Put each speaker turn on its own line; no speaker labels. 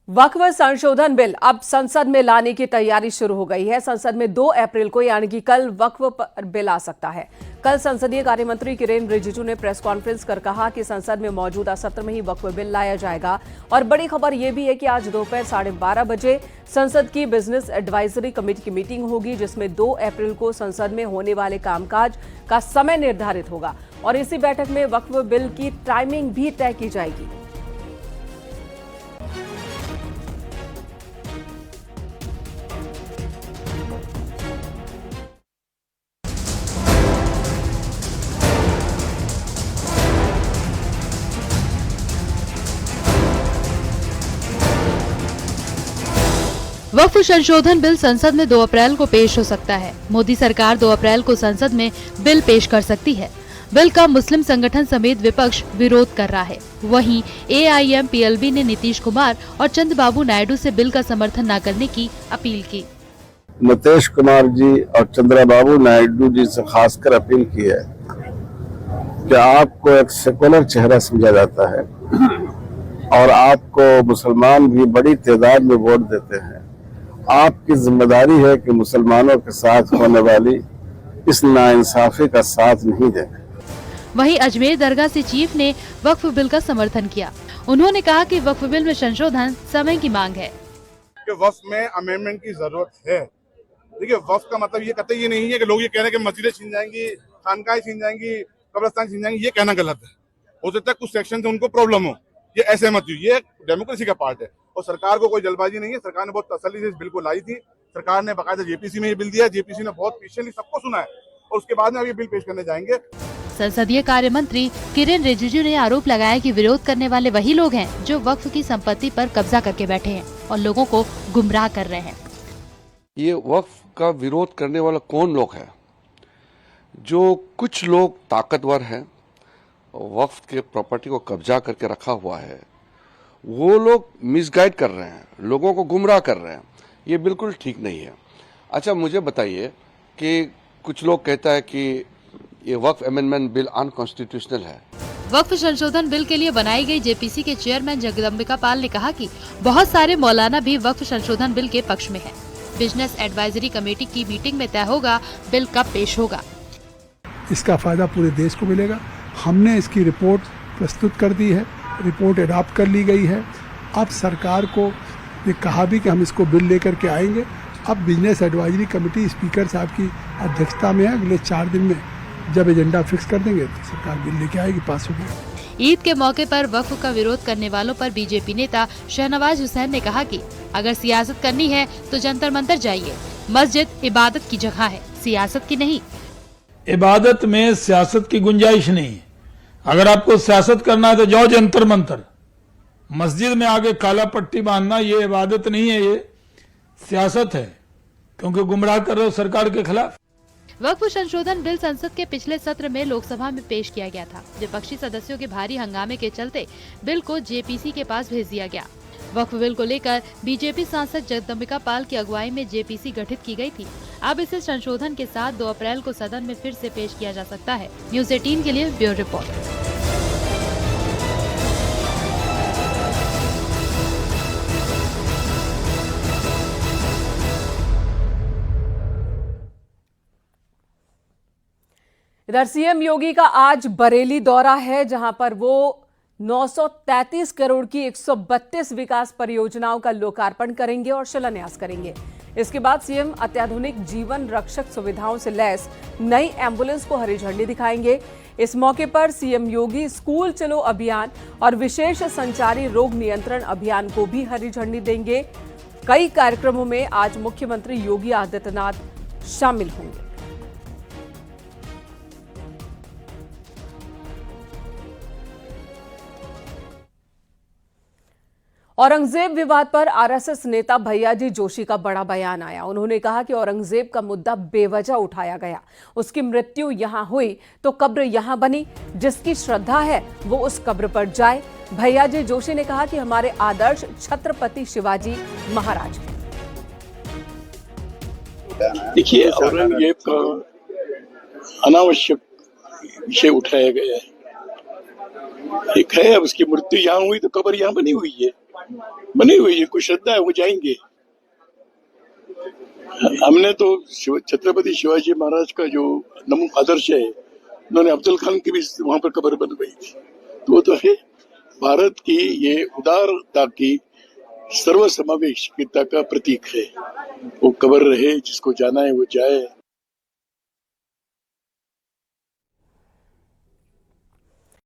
वक्फ संशोधन बिल अब संसद में लाने की तैयारी शुरू हो गई है। संसद में 2 अप्रैल को यानी कि कल वक्फ पर बिल आ सकता है। कल संसदीय कार्य मंत्री किरेन रिजिजू ने प्रेस कॉन्फ्रेंस कर कहा कि संसद में मौजूदा सत्र में ही वक्फ बिल लाया जाएगा। और बड़ी खबर यह भी है कि आज दोपहर 12:30 बजे संसद की बिजनेस एडवाइजरी कमेटी की मीटिंग होगी, जिसमें 2 अप्रैल को संसद में होने वाले कामकाज का समय निर्धारित होगा और इसी बैठक में वक्फ बिल की टाइमिंग भी तय की जाएगी।
वक्फ संशोधन बिल संसद में 2 अप्रैल को पेश हो सकता है। मोदी सरकार 2 अप्रैल को संसद में बिल पेश कर सकती है। बिल का मुस्लिम संगठन समेत विपक्ष विरोध कर रहा है। वहीं AIM-PLB ने नीतीश कुमार और चंद्रबाबू नायडू से बिल का समर्थन न करने की अपील की।
नीतीश कुमार जी और चंद्रबाबू नायडू जी से खासकर अपील की है कि आपको एक सेकुलर चेहरा समझा जाता है और आपको मुसलमान भी बड़ी तादाद में वोट देते हैं। आपकी जिम्मेदारी है कि मुसलमानों के साथ होने वाली इस नाइंसाफी का साथ नहीं दें।
वहीं अजमेर दरगाह से चीफ ने वक्फ बिल का समर्थन किया। उन्होंने कहा कि वक्फ बिल में संशोधन समय की मांग है
कि वक्फ में अमेंडमेंट की जरूरत है। देखिए, वक्फ का मतलब ये कतई ये नहीं है कि लोग ये कह रहे हैं कि मस्जिदें छीन जाएंगी, खानकाएं छीन जाएंगी, कब्रिस्तान छीन जाएंगी। ये कहना गलत है। हो सकता है कुछ सेक्शन से उनको प्रॉब्लम हो, ये ऐसे मत हो। ये डेमोक्रेसी का पार्ट है और सरकार को कोई जल्दबाजी नहीं है। सरकार ने बहुत तसल्ली से इस बिल को लाई थी। सरकार ने बाकायदा JPC में ये बिल दिया। JPC ने बहुत पेशेंटली सबको सुना है और उसके बाद में अब ये बिल पेश करने जाएंगे।
संसदीय कार्य मंत्री किरेन रिजिजू ने आरोप लगाया कि विरोध करने वाले वही लोग हैं जो वक्फ की संपत्ति पर कब्जा करके बैठे हैं और लोगों को गुमराह कर रहे हैं।
ये वक्फ का विरोध करने वाला कौन लोग है? जो कुछ लोग ताकतवर हैं, वक्फ के प्रॉपर्टी को कब्जा करके रखा हुआ है, वो लोग मिसगाइड कर रहे हैं, लोगों को गुमराह कर रहे हैं। ये बिल्कुल ठीक नहीं है। अच्छा, मुझे बताइए कि कुछ लोग कहता है कि ये वक्फ अमेंडमेंट बिल अनकॉन्स्टिट्यूशनल है।
वक्फ संशोधन बिल के लिए बनाई गई JPC के चेयरमैन जगदम्बिका पाल ने कहा कि बहुत सारे मौलाना भी वक्फ संशोधन बिल के पक्ष में हैं। बिजनेस एडवाइजरी कमेटी की मीटिंग में तय होगा बिल कब पेश होगा।
इसका फायदा पूरे देश को मिलेगा। हमने इसकी रिपोर्ट प्रस्तुत कर दी है, रिपोर्ट अडॉप्ट कर ली गई है। अब सरकार को ये कहा भी कि हम इसको बिल लेकर के आएंगे। अब बिजनेस एडवाइजरी कमेटी स्पीकर साहब की अध्यक्षता में है। अगले 4 दिन में जब एजेंडा फिक्स कर देंगे तो सरकार बिल लेके आएगी, पास होगी।
ईद के मौके पर वक्फ का विरोध करने वालों पर BJP नेता शहनवाज हुसैन ने कहा कि अगर सियासत करनी है तो जंतर मंतर जाइए। मस्जिद इबादत की जगह है, सियासत की नहीं।
इबादत में सियासत की गुंजाइश नहीं है। अगर आपको सियासत करना है तो जाओ जंतर मंतर। मस्जिद में आगे काला पट्टी बांधना ये इबादत नहीं है, ये सियासत है, क्योंकि गुमराह कर रहे हो सरकार के खिलाफ।
वक्फ संशोधन बिल संसद के पिछले सत्र में लोकसभा में पेश किया गया था। विपक्षी सदस्यों के भारी हंगामे के चलते बिल को JPC के पास भेज दिया गया। वक्फ बिल को लेकर BJP सांसद जगदम्बिका पाल की अगुवाई में JPC गठित की गई थी। अब इसे संशोधन के साथ 2 अप्रैल को सदन में फिर से पेश किया जा सकता है। न्यूज़ 18 के लिए ब्यूरो रिपोर्ट।
इधर CM योगी का आज बरेली दौरा है, जहां पर वो 933 करोड़ की 132 विकास परियोजनाओं का लोकार्पण करेंगे और शिलान्यास करेंगे। इसके बाद CM अत्याधुनिक जीवन रक्षक सुविधाओं से लैस नई एम्बुलेंस को हरी झंडी दिखाएंगे। इस मौके पर CM योगी स्कूल चलो अभियान और विशेष संचारी रोग नियंत्रण अभियान को भी हरी झंडी देंगे। कई कार्यक्रमों में आज मुख्यमंत्री योगी आदित्यनाथ शामिल होंगे। औरंगजेब विवाद पर RSS नेता भैयाजी जोशी का बड़ा बयान आया। उन्होंने कहा कि औरंगजेब का मुद्दा बेवजह उठाया गया। उसकी मृत्यु यहां हुई तो कब्र यहां बनी। जिसकी श्रद्धा है वो उस कब्र पर जाए। भैयाजी जोशी ने कहा कि हमारे आदर्श छत्रपति शिवाजी महाराज हैं।
देखिए, औरंगजेब का अनावश्यक विषय उठाया गया है। एक है, अब उसकी मृत्यु यहाँ हुई तो कब्र यहाँ बनी हुई है। बनी हुई है, कुछ श्रद्धा है, वो जाएंगे। हमने तो छत्रपति शिवाजी महाराज का जो नमूना आदर्श है, उन्होंने अफजल खान की भी वहां पर कब्र बनवाई थी, तो वो तो है भारत की ये उदारता की सर्वसमावेशिता का प्रतीक है। वो कब्र रहे, जिसको जाना है वो जाए।